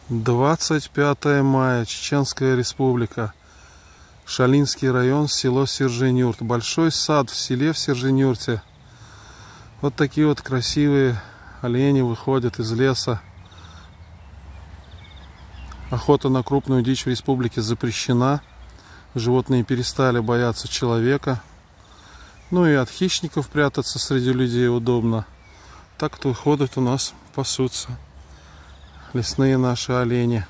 25 мая, Чеченская Республика, Шалинский район, село Сержень-Юрт. Большой сад в селе в Сержень-Юрте. Вот такие вот красивые олени выходят из леса. Охота на крупную дичь в республике запрещена. Животные перестали бояться человека. Ну и от хищников прятаться среди людей удобно. Так вот выходят у нас, пасутся лесные наши олени.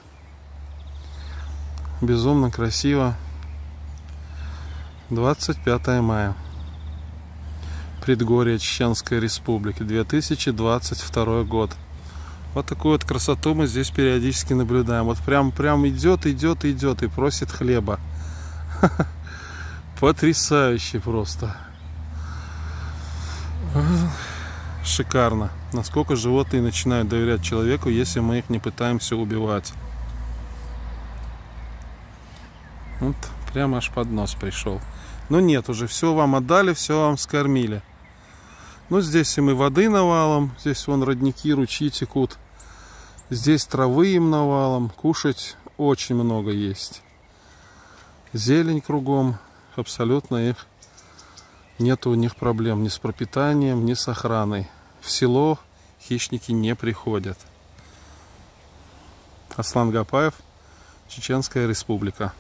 Безумно красиво. 25 мая. Предгорье Чеченской Республики, 2022 год. Вот такую вот красоту мы здесь периодически наблюдаем. Вот прям идет и просит хлеба. Потрясающе просто. Шикарно. Насколько животные начинают доверять человеку, если мы их не пытаемся убивать. Вот прямо аж под нос пришел. Но нет, уже все вам отдали, все вам скормили. Ну, здесь им и воды навалом, здесь вон родники, ручьи текут. Здесь травы им навалом, кушать очень много есть. Зелень кругом, абсолютно их нет у них проблем ни с пропитанием, ни с охраной. В село хищники не приходят. Аслан Гапаев, Чеченская Республика.